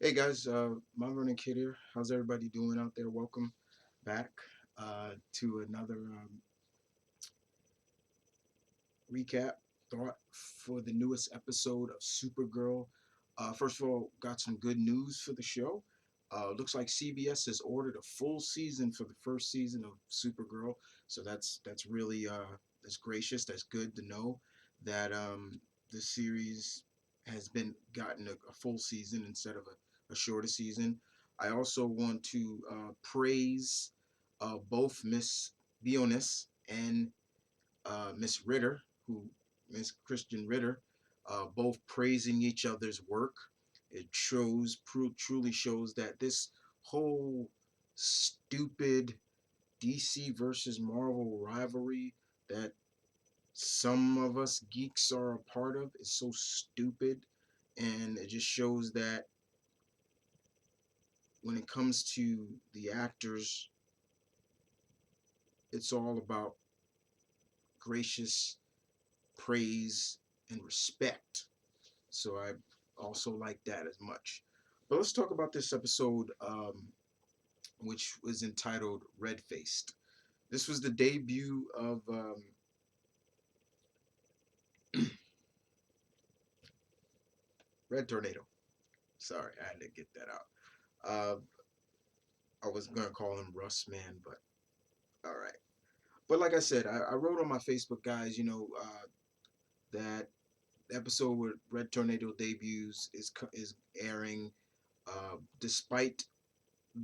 Hey guys, Mount Vernon Kid here. How's everybody doing out there? Welcome back to another recap thought for the newest episode of Supergirl. First of all, got some good news for the show. Looks like CBS has ordered a full season for the first season of Supergirl, so that's really that's gracious. That's good to know that the series has been gotten a full season instead of a shorter season. I also want to praise both Miss Bionis and Miss Ritter, who Miss Christian Ritter, both praising each other's work. It truly shows that this whole stupid DC versus Marvel rivalry that some of us geeks are a part of is so stupid, and it just shows that when it comes to the actors, it's all about gracious praise and respect. So I also like that as much. But let's talk about this episode, which was entitled Red Faced. This was the debut of Red Tornado. Sorry, I had to get that out. Uh, I was going to call him Russ Man, but all right. But like I said, I wrote on my Facebook, guys, that episode where Red Tornado debuts is airing. Despite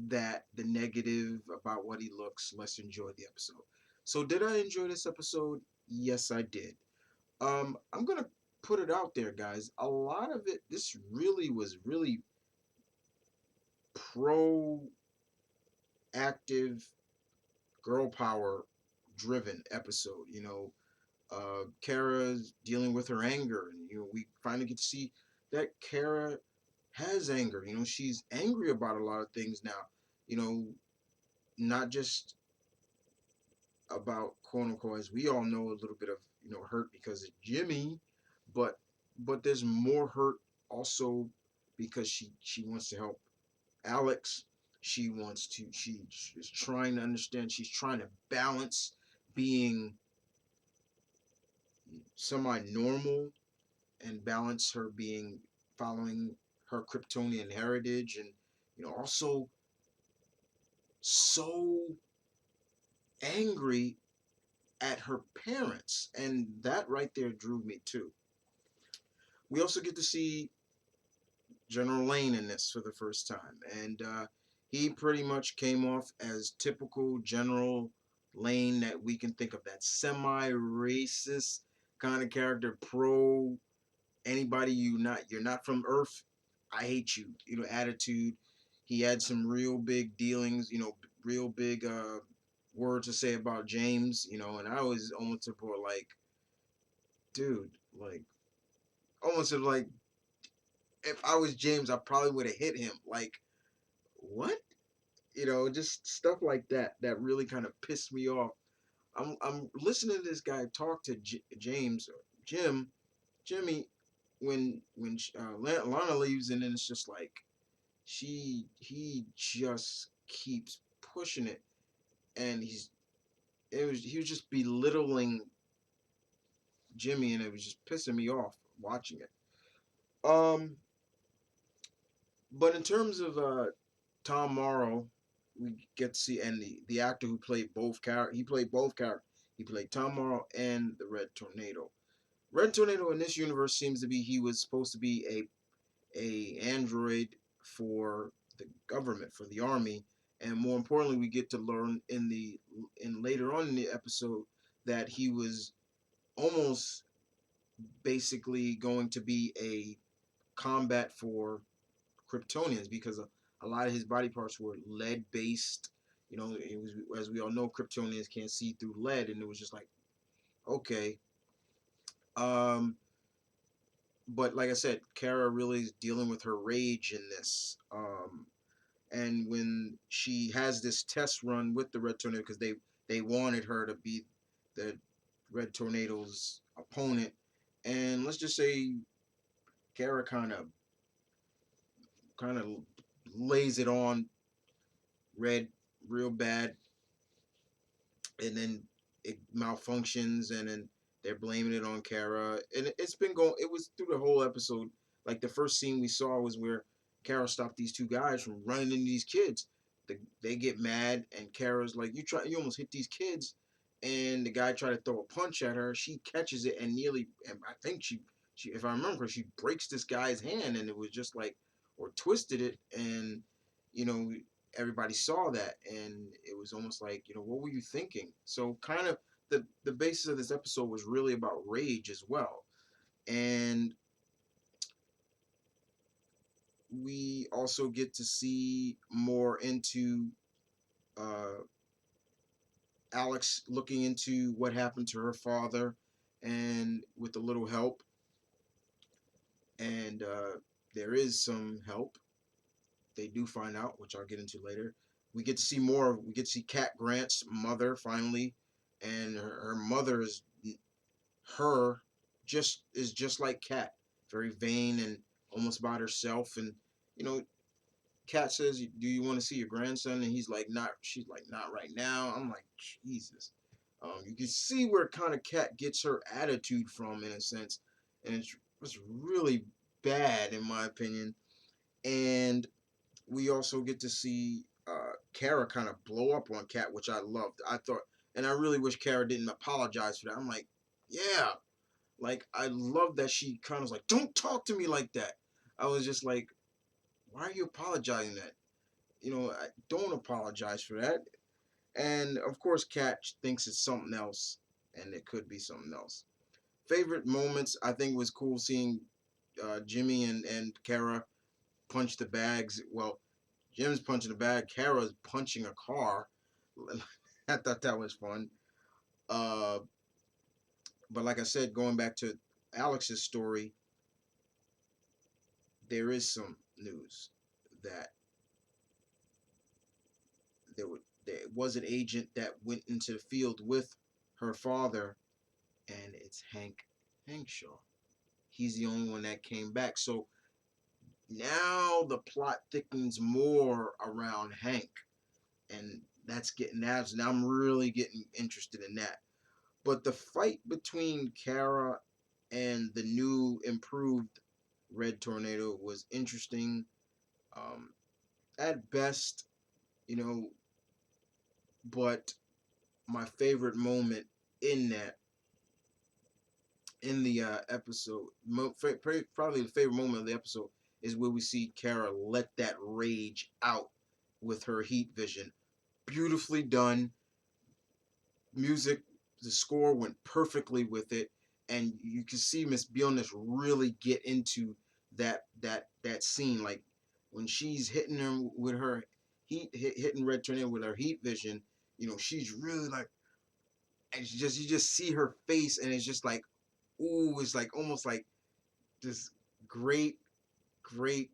that the negative about what he looks, let's enjoy the episode. So did I enjoy this episode? Yes, I did. I'm gonna put it out there, guys. A lot of it, this really was really proactive, girl power driven episode. Kara's dealing with her anger, and we finally get to see that Kara has anger. She's angry about a lot of things now. You know, not just about quote unquote, as we all know, a little bit of hurt because of Jimmy, but there's more hurt also because she wants to help Alex. She's trying to understand. She's trying to balance being semi normal and balance her being following her Kryptonian heritage, and also so angry at her parents, and that right there drew me too. We also get to see General Lane in this for the first time, and he pretty much came off as typical General Lane that we can think of, that semi-racist kind of character, pro anybody you're not from Earth, I hate you, attitude. He had some real big dealings, real big words to say about James, and I was almost to point like, dude, like almost like if I was James, I probably would have hit him. Like, what? Just stuff like that that really kind of pissed me off. I'm listening to this guy talk to James, Jim, Jimmy, when Lana leaves, and then it's just like he just keeps pushing it, and he was just belittling Jimmy, and it was just pissing me off watching it. Um, But in terms of Tom Morrow, we get to see, and the actor who played both characters, he played both characters. He played Tom Morrow and the Red Tornado. Red Tornado in this universe seems to be he was supposed to be a android for the government, for the army, and more importantly, we get to learn in later on in the episode that he was almost basically going to be a combat for Kryptonians because a lot of his body parts were lead based. It was, as we all know, Kryptonians can't see through lead, and it was just like, okay. Um, but like I said, Kara really is dealing with her rage in this. And when she has this test run with the Red Tornado, because they wanted her to be the Red Tornado's opponent, and let's just say Kara kind of kind of lays it on Red real bad, and then it malfunctions, and then they're blaming it on Kara, and it's been going. It was through the whole episode. Like the first scene we saw was where Kara stopped these two guys from running into these kids. They get mad, and Kara's like, you almost hit these kids," and the guy tried to throw a punch at her. She catches it and nearly, and I think she, if I remember, she breaks this guy's hand, and it was just like, or twisted it, and you know everybody saw that, and it was almost like, what were you thinking? So kind of the basis of this episode was really about rage as well, and we also get to see more into uh, Alex looking into what happened to her father, and with a little help, and there is some help. They do find out, which I'll get into later. We get to see more. We get to see Cat Grant's mother finally, and her mother is her just like Cat, very vain and almost about herself. And you know, Cat says, "Do you want to see your grandson?" And he's like, "Not." She's like, "Not right now." I'm like, Jesus. You can see where kind of Cat gets her attitude from, in a sense, and it's really bad in my opinion. And we also get to see Kara kind of blow up on Cat, which I loved. I thought, and I really wish Kara didn't apologize for that. I'm like, yeah, like I love that she kind of was like, "Don't talk to me like that." I was just like, "Why are you apologizing that?" I don't apologize for that. And of course, Kat thinks it's something else, and it could be something else. Favorite moments, I think, was cool seeing Jimmy and Kara punch the bags. Well, Jim's punching the bag. Kara's punching a car. I thought that was fun. Uh, but like I said, going back to Alex's story, there is some news that there was an agent that went into the field with her father, and it's Hank Shaw. He's the only one that came back. So now the plot thickens more around Hank, and that's getting that. Now I'm really getting interested in that. But the fight between Kara and the new improved Red Tornado was interesting. Um, at best, you know, but my favorite moment in that in the episode, probably the favorite moment of the episode is where we see Kara let that rage out with her heat vision. Beautifully done. Music, the score went perfectly with it, and you can see Miss Billness really get into that scene. Like when she's hitting him with her hitting Red Tornado with her heat vision. She's really like, and you just see her face, and it's just like, ooh, it's like almost like this great, great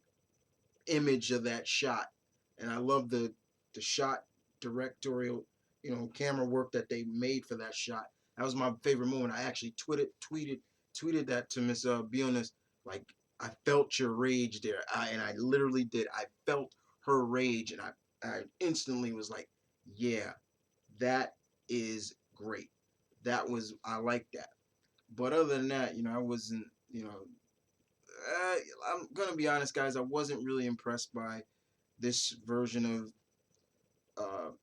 image of that shot. And I love the shot directorial, camera work that they made for that shot. That was my favorite moment. I actually tweeted that to Miss Bionis. Like, I felt your rage there, and I literally did. I felt her rage, and I instantly was like, yeah, that is great. I like that. But other than that, I wasn't, uh, I'm gonna be honest, guys. I wasn't really impressed by this version of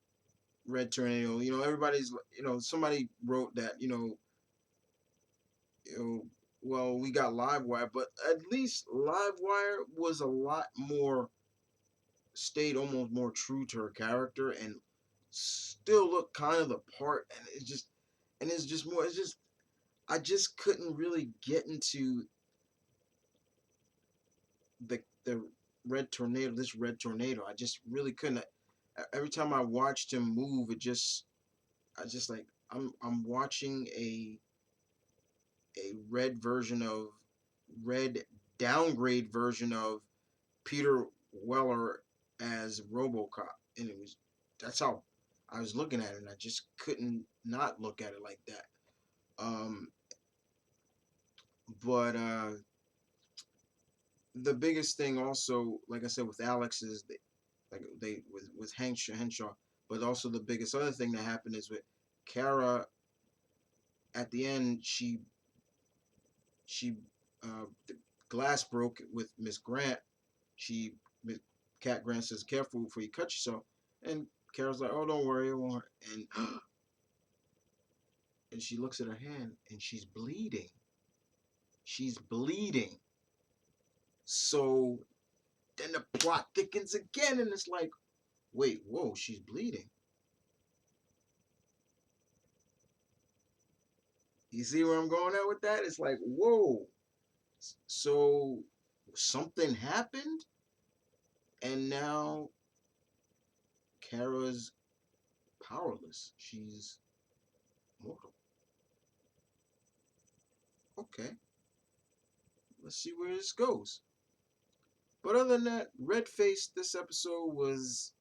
Red Tornado. Everybody's. Somebody wrote that. You know, well, we got Livewire, but at least Livewire was a lot more stayed almost more true to her character and still looked kind of the part. And it's just more. It's just I just couldn't really get into the red tornado. This red tornado, I just really couldn't. Every time I watched him move, I just like I'm watching a red version of red downgrade version of Peter Weller as RoboCop, and that's how I was looking at it, and I just couldn't not look at it like that. Um, but the biggest thing also, like I said, with Alex is they, like they with Henshaw, but also the biggest other thing that happened is with Kara at the end. She the glass broke with Miss Grant. She Miss Cat Grant says, "Careful before you cut yourself," and Kara's like, "Oh, don't worry, it won't." And she looks at her hand and she's bleeding. She's bleeding. So then the plot thickens again, and it's like, wait, whoa, she's bleeding. You see where I'm going at with that? It's like, whoa. So something happened, and now Kara's powerless. She's mortal. Okay, let's see where this goes. But other than that, Red Face, this episode was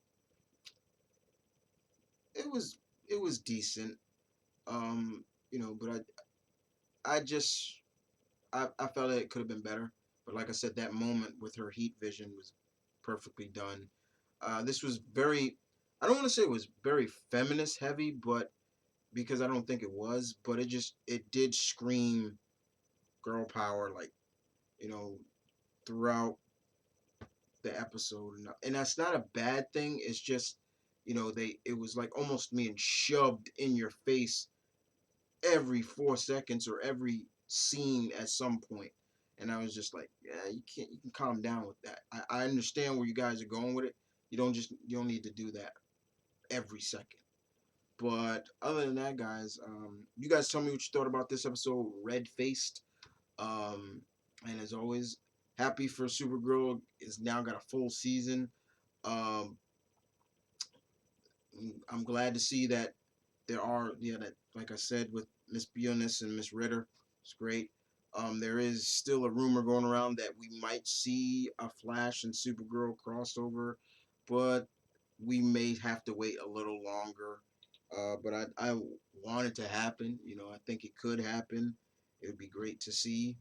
it was it was decent. Um, but I just I felt that it could have been better. But like I said, that moment with her heat vision was perfectly done. This was very, I don't want to say it was very feminist heavy, but because I don't think it was, but it did scream girl power, like, you know, throughout the episode. And that's not a bad thing. It's just, it was like almost being shoved in your face every 4 seconds or every scene at some point. And I was just like, yeah, you can calm down with that. I understand where you guys are going with it. You don't need to do that every second. But other than that, guys, you guys tell me what you thought about this episode, Red Faced. Um, and as always, happy for Supergirl is now got a full season. Um, I'm glad to see that there are, yeah, that, like I said, with Miss Bionis and Miss Ritter, it's great. There is still a rumor going around that we might see a Flash and Supergirl crossover, but we may have to wait a little longer. But I want it to happen. I think it could happen. It would be great to see,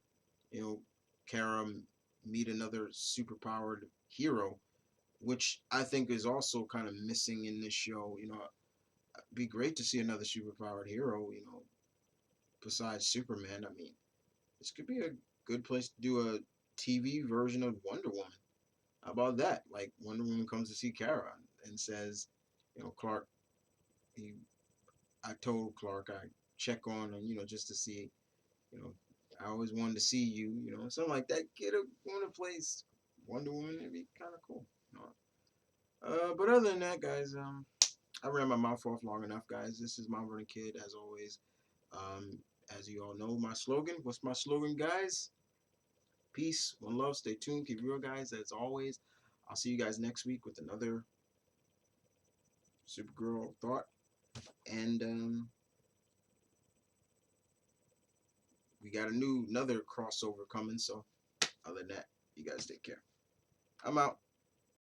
you know, Kara meet another superpowered hero, which I think is also kind of missing in this show. It'd be great to see another superpowered hero, besides Superman. I mean, this could be a good place to do a TV version of Wonder Woman. How about that? Like Wonder Woman comes to see Kara and says, Clark, he, I told Clark I check on him, just to see, you know, I always wanted to see you, something like that. Get a one to place Wonder Woman, it'd be kind of cool. But other than that, guys, I ran my mouth off long enough, guys. This is Mount Vernon Kid, as always. Um, as you all know, my slogan. What's my slogan, guys? Peace, one love, stay tuned, keep real, guys. As always, I'll see you guys next week with another Supergirl thought. And we got another crossover coming. So, other than that, you guys take care. I'm out.